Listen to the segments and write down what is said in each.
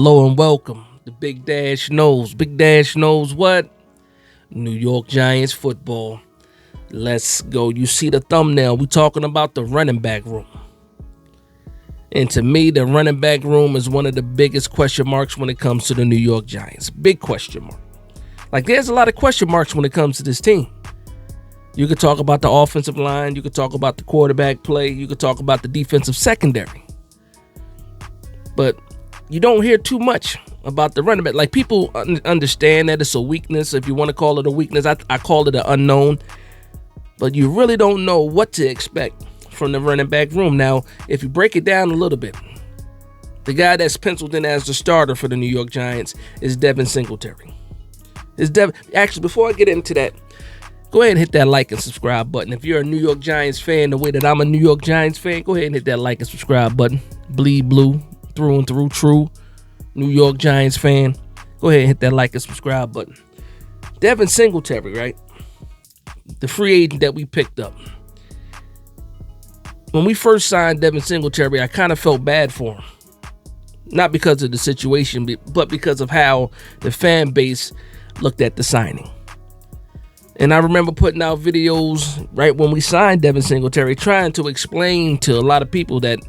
Hello and welcome. The Big Dash knows. Big Dash knows what? New York Giants football. Let's go. You see the thumbnail. We're talking about the running back room. And to me, the running back room is one of the biggest question marks when it comes to the New York Giants. Big question mark. Like, there's a lot of question marks when it comes to this team. You could talk about the offensive line. You could talk about the quarterback play. You could talk about the defensive secondary. But you don't hear too much about the running back. Like, people understand that it's a weakness. If you want to call it a weakness, I call it an unknown. But you really don't know what to expect from the running back room. Now, if you break it down a little bit, the guy that's penciled in as the starter for the New York Giants is Devin Singletary. Actually, before I get into that, go ahead and hit that like and subscribe button. If you're a New York Giants fan the way that I'm a New York Giants fan, go ahead and hit that like and subscribe button. Bleed blue, through and through, true New York Giants fan. Go ahead and hit that like and subscribe button. Devin Singletary, right? The free agent that we picked up. When we first signed Devin Singletary, I kind of felt bad for him. Not because of the situation, but because of how the fan base looked at the signing. And I remember putting out videos right when we signed Devin Singletary, trying to explain to a lot of people that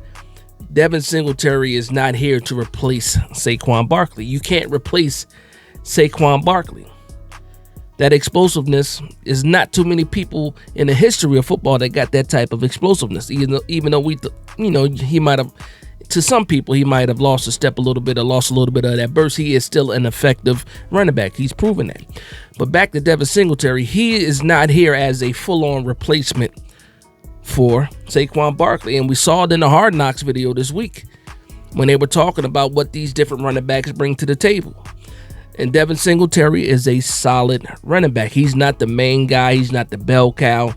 Devin Singletary is not here to replace Saquon Barkley. You can't replace Saquon Barkley. That explosiveness is not too many people in the history of football that got that type of explosiveness. Even though he might have, to some people, he might have lost a step a little bit or lost a little bit of that burst. He is still an effective running back. He's proven that. But back to Devin Singletary, he is not here as a full-on replacement for Saquon Barkley. And we saw it in the Hard Knocks video this week when they were talking about what these different running backs bring to the table. And Devin Singletary is a solid running back. He's not the main guy. He's not the bell cow.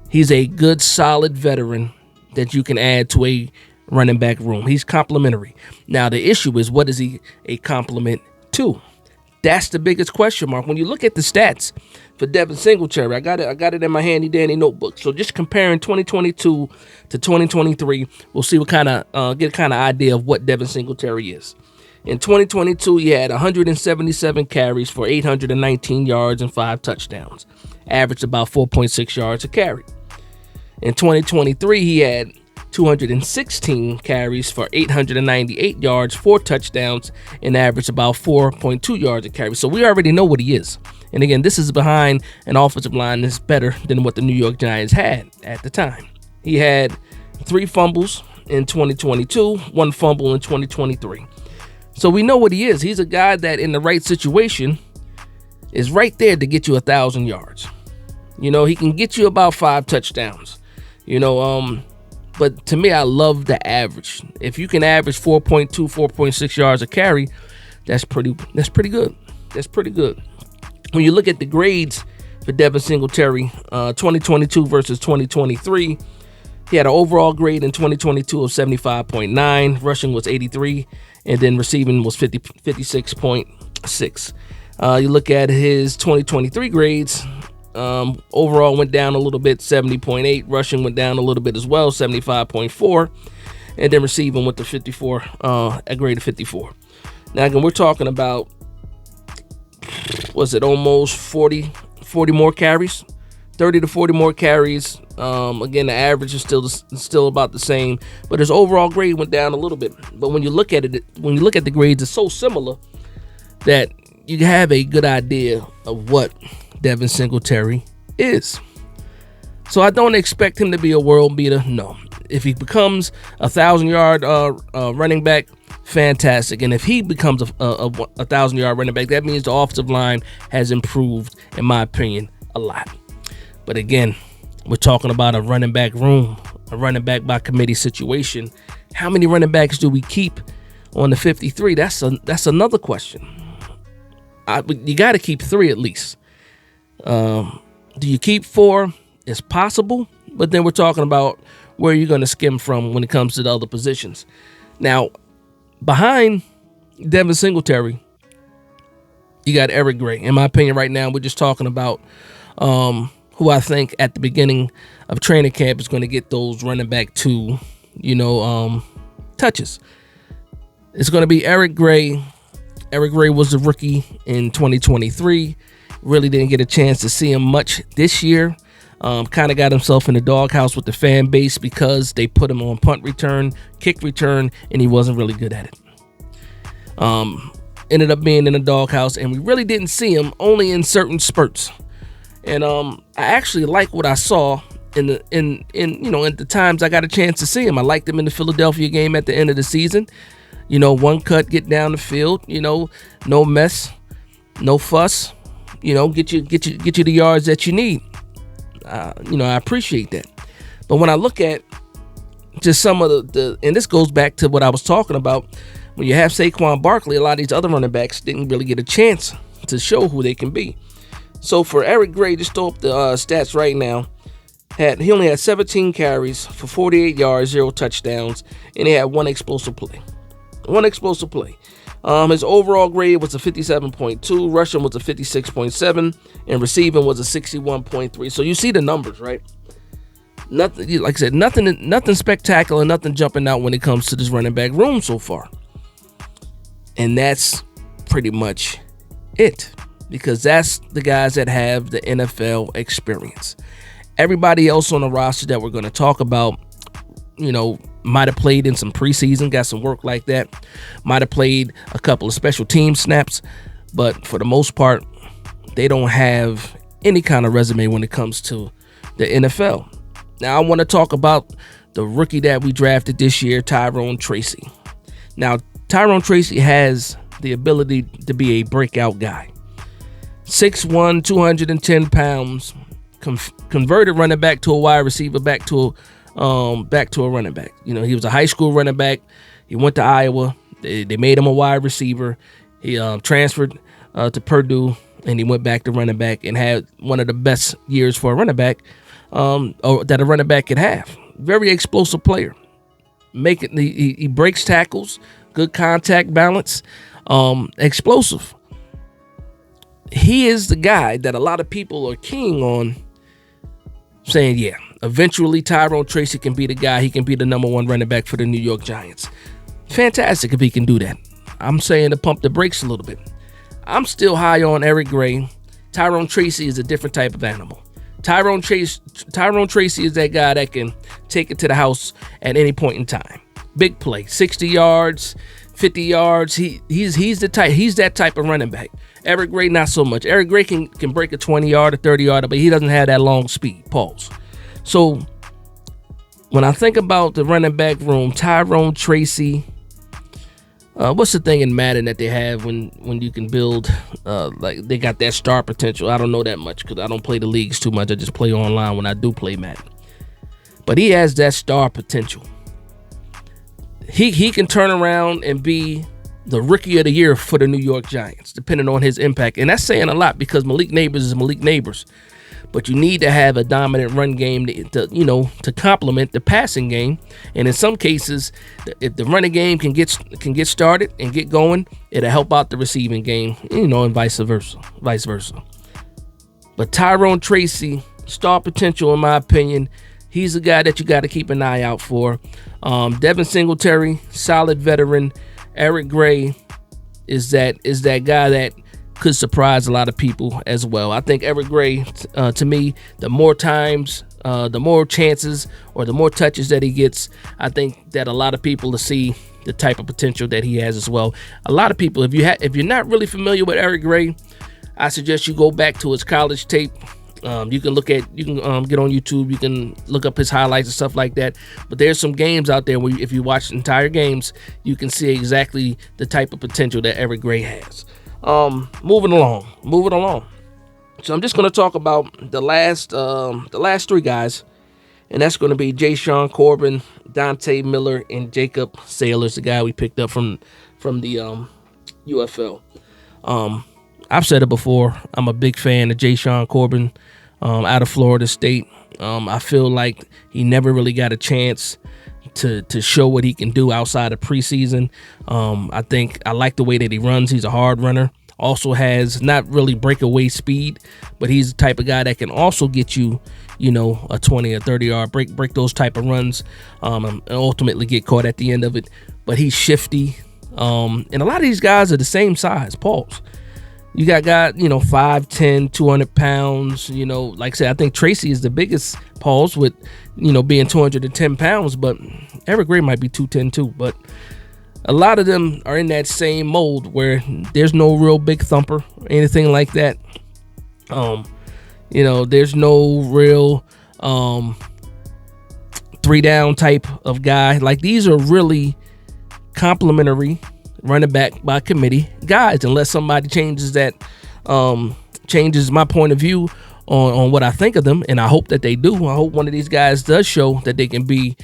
He's a good, solid veteran that you can add to a running back room. He's complimentary. Now, the issue is, what is he a compliment to? That's the biggest question mark. When you look at the stats for Devin Singletary, I got it in my handy dandy notebook. So just comparing 2022 to 2023, we'll see what kind of get a kind of idea of what Devin Singletary is. In 2022, he had 177 carries for 819 yards and 5 touchdowns. Averaged about 4.6 yards a carry. In 2023, he had 216 carries for 898 yards, 4 touchdowns, and averaged about 4.2 yards a carry. So we already know what he is. And again, this is behind an offensive line that's better than what the New York Giants had at the time. He had 3 fumbles in 2022, 1 fumble in 2023. So we know what he is. He's a guy that in the right situation is right there to get you 1,000 yards. He can get you about 5 touchdowns. But to me, I love the average. If you can average 4.2, 4.6 yards a carry, that's pretty good. That's pretty good. When you look at the grades for Devin Singletary, 2022 versus 2023, he had an overall grade in 2022 of 75.9, rushing was 83, and then receiving was 56.6. You look at his 2023 grades, overall went down a little bit, 70.8, rushing went down a little bit as well, 75.4, and then receiving with the 54, a grade of 54. Now, again, we're talking about, was it almost 40 more carries? 30 to 40 more carries. Again, the average is still about the same, but his overall grade went down a little bit. But when you look at it, when you look at the grades, it's so similar that you have a good idea of what Devin Singletary is. So I don't expect him to be a world beater. No. If he becomes a 1,000-yard running back, fantastic. And if he becomes a 1,000-yard running back, that means the offensive line has improved, in my opinion, a lot. But again, we're talking about a running back room, a running back by committee situation. How many running backs do we keep on the 53? That's another question. You got to keep 3 at least. Do you keep 4? It's possible, but then we're talking about where you're going to skim from when it comes to the other positions. Now, behind Devin Singletary, you got Eric Gray. In my opinion, right now, we're just talking about who I think at the beginning of training camp is going to get those running back 2, touches. It's going to be Eric Gray. Eric Gray was a rookie in 2023. Really didn't get a chance to see him much this year. Kind of got himself in the doghouse with the fan base because they put him on punt return, kick return, and he wasn't really good at it. Ended up being in the doghouse, and we really didn't see him, only in certain spurts. And I actually like what I saw in the times I got a chance to see him. I liked him in the Philadelphia game at the end of the season. One cut, get down the field. No mess, no fuss. Get you the yards that you need. I appreciate that. But when I look at just some of the and this goes back to what I was talking about, when you have Saquon Barkley, a lot of these other running backs didn't really get a chance to show who they can be. So for Eric Gray, just throw up the stats right now. He only had 17 carries for 48 yards, 0 touchdowns, and he had one explosive play. His overall grade was a 57.2, rushing was a 56.7, and receiving was a 61.3. So you see the numbers, right? Nothing, like I said, nothing spectacular, nothing jumping out when it comes to this running back room so far. And that's pretty much it, because that's the guys that have the NFL experience. Everybody else on the roster that we're going to talk about, might have played in some preseason, got some work like that, might have played a couple of special team snaps, but for the most part, they don't have any kind of resume when it comes to the NFL. Now, I want to talk about the rookie that we drafted this year, Tyrone Tracy. Now, Tyrone Tracy has the ability to be a breakout guy. 6'1", 210 pounds, converted running back to a wide receiver, back to a running back. He was a high school running back. He went to Iowa. They made him a wide receiver. He transferred to Purdue, and he went back to running back and had one of the best years for a running back that a running back could have. Very explosive player. He breaks tackles, good contact balance, explosive. He is the guy that a lot of people are keying on, saying, yeah, eventually Tyrone Tracy can be the guy. He can be the number one running back for the New York Giants. Fantastic if he can do that. I'm saying to pump the brakes a little bit. I'm still high on Eric Gray. Tyrone Tracy is a different type of animal. Tyrone Tracy is that guy that can take it to the house at any point in time. Big play, 60 yards, 50 yards. He's that type of running back. Eric Gray, not so much. Eric Gray can break a 20-yard or 30-yard, but he doesn't have that long speed. Pause. So when I think about the running back room, Tyrone Tracy, what's the thing in Madden that they have when you can build, like they got that star potential? I don't know that much because I don't play the leagues too much. I just play online when I do play Madden. But he has that star potential. He can turn around and be the rookie of the year for the New York Giants, depending on his impact. And that's saying a lot because Malik Neighbors is Malik Neighbors. But you need to have a dominant run game to complement the passing game. And in some cases, if the running game can get started and get going, it'll help out the receiving game, and vice versa. But Tyrone Tracy, star potential in my opinion. He's the guy that you got to keep an eye out for. Devin Singletary, solid veteran. Eric Gray is that guy that could surprise a lot of people as well. I think Eric Gray, to me, the more times, the more chances, or the more touches that he gets, I think that a lot of people will see the type of potential that he has as well. A lot of people, if you're not really familiar with Eric Gray, I suggest you go back to his college tape. You can get on YouTube. You can look up his highlights and stuff like that. But there's some games out there where if you watch entire games, you can see exactly the type of potential that Eric Gray has. Moving along. So I'm just going to talk about the last three guys, and that's going to be Jashaun Corbin, Dante Miller, and Jacob Sailors, the guy we picked up from the UFL. I've said it before. I'm a big fan of Jashaun Corbin out of Florida State. I feel like he never really got a chance to show what he can do outside of preseason. I like the way that he runs. He's a hard runner. Also has not really breakaway speed, but he's the type of guy that can also get you, a 20 or 30 yard break those type of runs, and ultimately get caught at the end of it. But he's shifty. And a lot of these guys are the same size. Pause. You got guys, 5'10", 200 pounds. Like I said, I think Tracy is the biggest, pause, with, being 210 pounds. But Eric Gray might be 210 too. But a lot of them are in that same mold where there's no real big thumper or anything like that. There's no real 3-down type of guy. Like, these are really complimentary running back by committee guys, unless somebody changes that, changes my point of view on what I think of them, and I hope that they do. I hope one of these guys does show that they can be,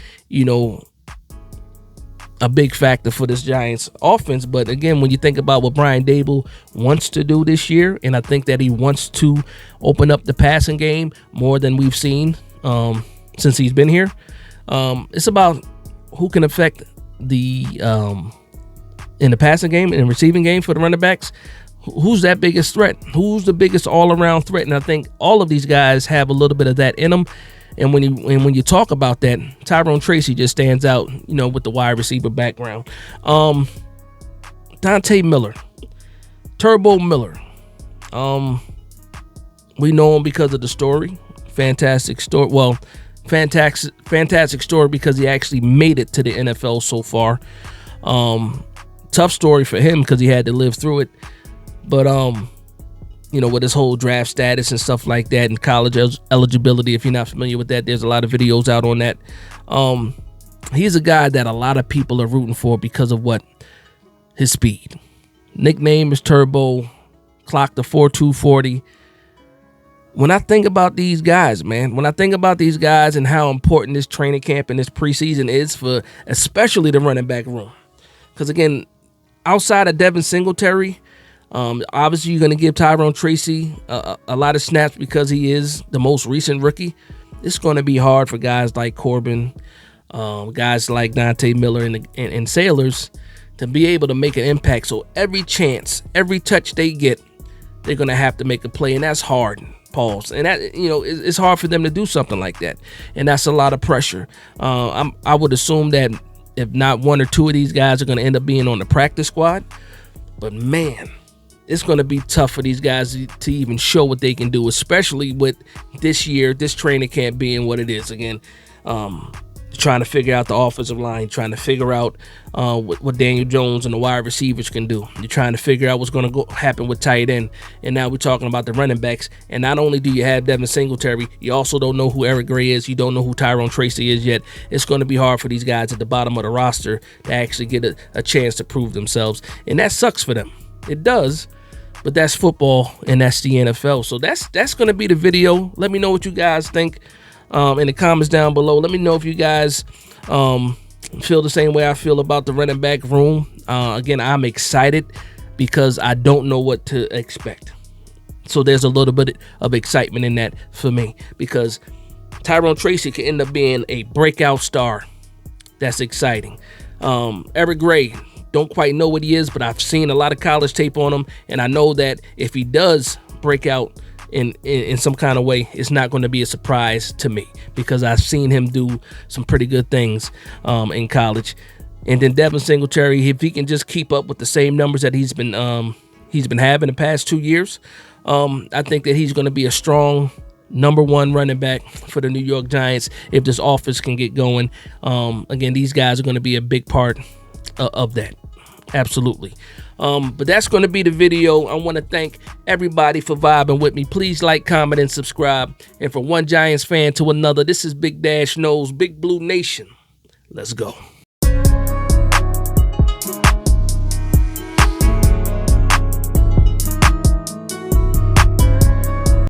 a big factor for this Giants offense. But again, when you think about what Brian Daboll wants to do this year, and I think that he wants to open up the passing game more than we've seen since he's been here, it's about who can affect the in the passing game and receiving game for the running backs. Who's that biggest threat? Who's the biggest all-around threat? And I think all of these guys have a little bit of that in them. And when you talk about that, Tyrone Tracy just stands out, with the wide receiver background. Dante Miller, Turbo Miller. We know him because of the story. Fantastic story. Well, fantastic story because he actually made it to the NFL so far. Tough story for him because he had to live through it. But with his whole draft status and stuff like that, and college eligibility, if you're not familiar with that, there's a lot of videos out on that. He's a guy that a lot of people are rooting for because of his speed. Nickname is Turbo, clocked the 4.240. When I think about these guys, man, and how important this training camp and this preseason is for especially the running back room. Because again, outside of Devin Singletary, obviously, you're going to give Tyrone Tracy a lot of snaps because he is the most recent rookie. It's going to be hard for guys like Corbin, guys like Dante Miller and Sailors to be able to make an impact. So every chance, every touch they get, they're going to have to make a play, and that's hard. Pause. And that, it's hard for them to do something like that, and that's a lot of pressure. I would assume that if not one or two of these guys are going to end up being on the practice squad, but man, it's going to be tough for these guys to even show what they can do, especially with this training camp being what it is. Again, trying to figure out the offensive line, trying to figure out what Daniel Jones and the wide receivers can do. You're trying to figure out what's going to happen with tight end. And now we're talking about the running backs. And not only do you have Devin Singletary, you also don't know who Eric Gray is. You don't know who Tyrone Tracy is yet. It's going to be hard for these guys at the bottom of the roster to actually get a chance to prove themselves. And that sucks for them. It does. But that's football, and that's the NFL. So that's going to be the video. Let me know what you guys think in the comments down below. Let me know if you guys feel the same way I feel about the running back room. Again, I'm excited because I don't know what to expect. So there's a little bit of excitement in that for me because Tyrone Tracy could end up being a breakout star. That's exciting. Eric Gray, don't quite know what he is, but I've seen a lot of college tape on him, and I know that if he does break out in some kind of way, it's not going to be a surprise to me because I've seen him do some pretty good things in college. And then Devin Singletary, if he can just keep up with the same numbers that he's been having the past 2 years, I think that he's going to be a strong number one running back for the New York Giants if this offense can get going. Again, these guys are going to be a big part of that. Absolutely. But that's going to be the video. I want to thank everybody for vibing with me. Please like, comment, and subscribe. And from one Giants fan to another, this is Big Dash Knows, Big Blue Nation. Let's go.